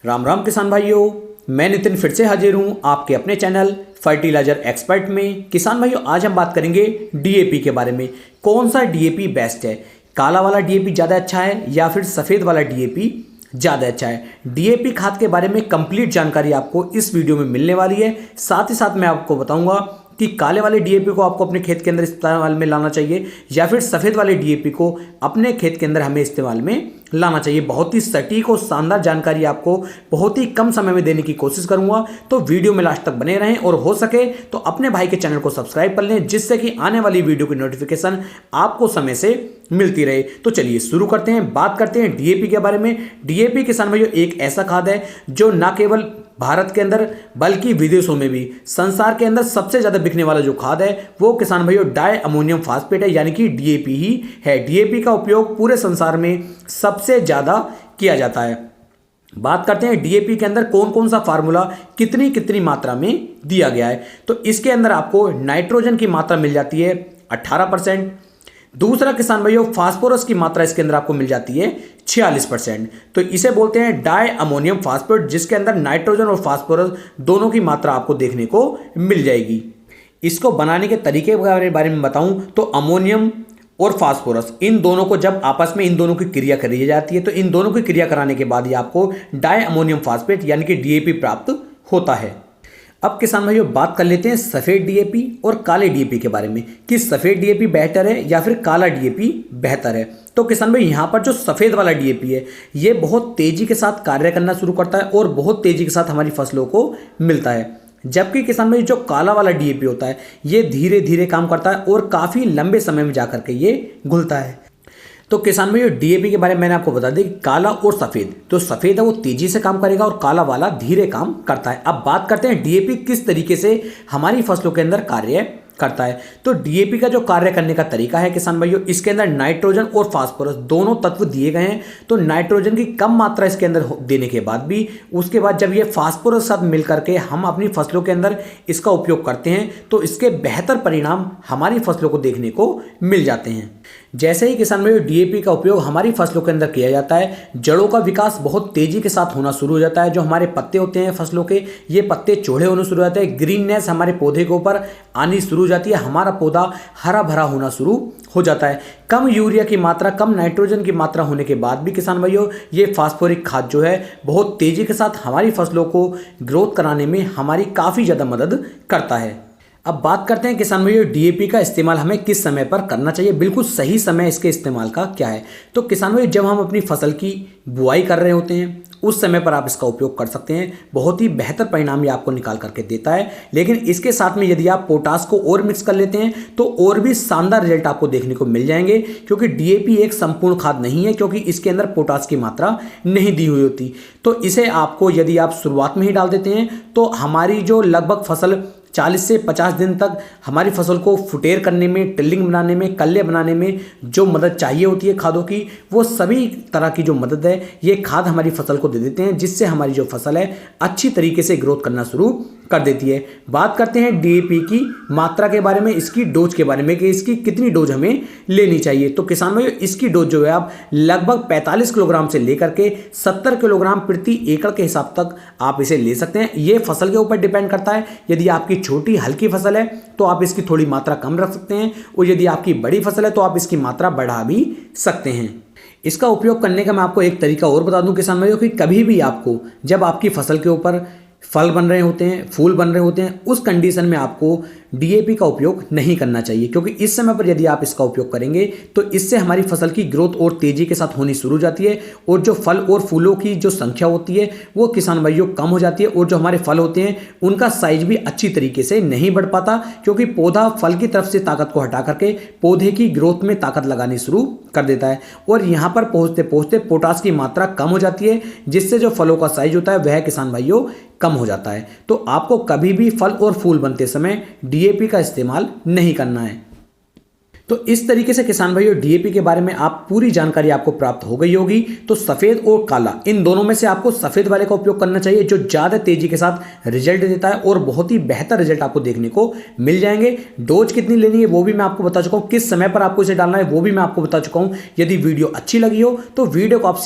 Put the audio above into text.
राम राम किसान भाइयों, मैं नितिन फिर से हाजिर हूं आपके अपने चैनल फर्टिलाइजर एक्सपर्ट में। किसान भाइयों, आज हम बात करेंगे डीएपी के बारे में। कौन सा डीएपी बेस्ट है? काला वाला डीएपी ज़्यादा अच्छा है या फिर सफ़ेद वाला डीएपी ज़्यादा अच्छा है? डीएपी खाद के बारे में कंप्लीट जानकारी आपको इस वीडियो में मिलने वाली है। साथ ही साथ मैं आपको बताऊंगा कि काले वाले डीएपी को आपको अपने खेत के अंदर इस्तेमाल में लाना चाहिए या फिर सफ़ेद वाले डीएपी को अपने खेत के अंदर हमें इस्तेमाल में लाना चाहिए। बहुत ही सटीक और शानदार जानकारी आपको बहुत ही कम समय में देने की कोशिश करूंगा, तो वीडियो में लास्ट तक बने रहें और हो सके तो अपने भाई के चैनल को सब्सक्राइब कर लें, जिससे कि आने वाली वीडियो की नोटिफिकेशन आपको समय से मिलती रहे। तो चलिए शुरू करते हैं, बात करते हैं डीएपी के बारे में। डीएपी किसान भाइयों एक ऐसा खाद है जो न केवल भारत के अंदर बल्कि विदेशों में भी संसार के अंदर सबसे ज्यादा बिकने वाला जो खाद है वो किसान भाइयों डाई अमोनियम फास्फेट है, यानी कि डीएपी ही है। डीएपी का उपयोग पूरे संसार में सबसे ज्यादा किया जाता है। बात करते हैं डीएपी के अंदर कौन कौन सा फार्मूला कितनी कितनी मात्रा में दिया गया है। तो इसके अंदर आपको नाइट्रोजन की मात्रा मिल जाती है 18%। दूसरा किसान भाइयों फास्फोरस की मात्रा इसके अंदर आपको मिल जाती है 46%। तो इसे बोलते हैं डाई अमोनियम फास्फेट, जिसके अंदर नाइट्रोजन और फास्फोरस दोनों की मात्रा आपको देखने को मिल जाएगी। इसको बनाने के तरीके के बारे में बताऊं तो अमोनियम और फास्फोरस इन दोनों को जब आपस में इन दोनों की क्रिया करी जाती है तो इन दोनों की क्रिया कराने के बाद ही आपको डाई अमोनियम फास्फेट यानी कि डीएपी प्राप्त होता है। अब किसान भाइयों बात कर लेते हैं सफ़ेद डीएपी और काले डीएपी के बारे में कि सफ़ेद डीएपी बेहतर है या फिर काला डीएपी बेहतर है। तो किसान भाई यहाँ पर जो सफ़ेद वाला डीएपी है ये बहुत तेज़ी के साथ कार्य करना शुरू करता है और बहुत तेज़ी के साथ हमारी फसलों को मिलता है, जबकि किसान भाई जो काला वाला डीएपी होता है ये धीरे धीरे काम करता है और काफ़ी लंबे समय में जाकर के ये घुलता है। तो किसान भाई डीएपी के बारे में मैंने आपको बता दें कि काला और सफ़ेद, तो सफ़ेद है वो तेज़ी से काम करेगा और काला वाला धीरे काम करता है। अब बात करते हैं डीएपी किस तरीके से हमारी फसलों के अंदर कार्य करता है। तो डीएपी का जो कार्य करने का तरीका है किसान भाइयों, इसके अंदर नाइट्रोजन और फास्फोरस दोनों तत्व दिए गए हैं। तो नाइट्रोजन की कम मात्रा इसके अंदर देने के बाद भी उसके बाद जब ये फास्फोरस साथ मिल करके हम अपनी फसलों के अंदर इसका उपयोग करते हैं तो इसके बेहतर परिणाम हमारी फसलों को देखने को मिल जाते हैं। जैसे ही किसान भाइयों डीएपी का उपयोग हमारी फसलों के अंदर किया जाता है, जड़ों का विकास बहुत तेजी के साथ होना शुरू हो जाता है। जो हमारे पत्ते होते हैं फसलों के, ये पत्ते चौड़े होने शुरू हो जाते हैं, ग्रीननेस हमारे पौधे के ऊपर आनी शुरू हो जाती है, हमारा पौधा हरा भरा होना शुरू हो जाता है। कम यूरिया की मात्रा, कम नाइट्रोजन की मात्रा होने के बाद भी किसान भाइयों ये फास्फोरिक खाद जो है बहुत तेजी के साथ हमारी फसलों को ग्रोथ कराने में हमारी काफ़ी ज़्यादा मदद करता है। अब बात करते हैं किसान भाइयों डीएपी का इस्तेमाल हमें किस समय पर करना चाहिए, बिल्कुल सही समय इसके इस्तेमाल का क्या है। तो किसान भाई जब हम अपनी फसल की बुआई कर रहे होते हैं उस समय पर आप इसका उपयोग कर सकते हैं, बहुत ही बेहतर परिणाम ये आपको निकाल करके देता है। लेकिन इसके साथ में यदि आप पोटास को और मिक्स कर लेते हैं तो और भी शानदार रिजल्ट आपको देखने को मिल जाएंगे, क्योंकि डीएपी एक संपूर्ण खाद नहीं है, क्योंकि इसके अंदर पोटास की मात्रा नहीं दी हुई होती। तो इसे आपको यदि आप शुरुआत में ही डाल देते हैं तो हमारी जो लगभग फसल 40 से 50 दिन तक हमारी फसल को फुटेर करने में, टिल्लिंग बनाने में, कल्ले बनाने में जो मदद चाहिए होती है खादों की, वो सभी तरह की जो मदद है ये खाद हमारी फसल को दे देते हैं, जिससे हमारी जो फसल है अच्छी तरीके से ग्रोथ करना शुरू कर देती है। बात करते हैं डीएपी की मात्रा के बारे में, इसकी डोज के बारे में कि इसकी कितनी डोज हमें लेनी चाहिए। तो किसान भाइयों इसकी डोज जो है आप लगभग 45 किलोग्राम से लेकर के 70 किलोग्राम प्रति एकड़ के हिसाब तक आप इसे ले सकते हैं। ये फसल के ऊपर डिपेंड करता है। यदि आपकी छोटी हल्की फसल है तो आप इसकी थोड़ी मात्रा कम रख सकते हैं, और यदि आपकी बड़ी फसल है तो आप इसकी मात्रा बढ़ा भी सकते हैं। इसका उपयोग करने का मैं आपको एक तरीका और बता दूं किसान भाइयों कि कभी भी आपको जब आपकी फसल के ऊपर फल बन रहे होते हैं, फूल बन रहे होते हैं, उस कंडीशन में आपको डीएपी का उपयोग नहीं करना चाहिए, क्योंकि इस समय पर यदि आप इसका उपयोग करेंगे तो इससे हमारी फसल की ग्रोथ और तेजी के साथ होनी शुरू हो जाती है, और जो फल और फूलों की जो संख्या होती है वो किसान भाइयों कम हो जाती है, और जो हमारे फल होते हैं उनका साइज भी अच्छी तरीके से नहीं बढ़ पाता, क्योंकि पौधा फल की तरफ से ताकत को हटा करके पौधे की ग्रोथ में ताकत लगानी शुरू कर देता है, और यहाँ पर पहुँचते पहुँचते पोटास की मात्रा कम हो जाती है, जिससे जो फलों का साइज होता है वह किसान भाइयों कम हो जाता है। तो आपको कभी भी फल और फूल बनते समय डीएपी का इस्तेमाल नहीं करना है। तो इस तरीके से किसान भाइयों डीएपी के बारे में आप पूरी जानकारी आपको प्राप्त हो गई होगी। तो सफ़ेद और काला इन दोनों में से आपको सफ़ेद वाले का उपयोग करना चाहिए, जो ज़्यादा तेजी के साथ रिजल्ट देता है और बहुत ही बेहतर रिजल्ट आपको देखने को मिल जाएंगे। डोज कितनी लेनी है वो भी मैं आपको बता चुका हूँ, किस समय पर आपको इसे डालना है वो भी मैं आपको बता चुका हूँ। यदि वीडियो अच्छी लगी हो तो वीडियो को आप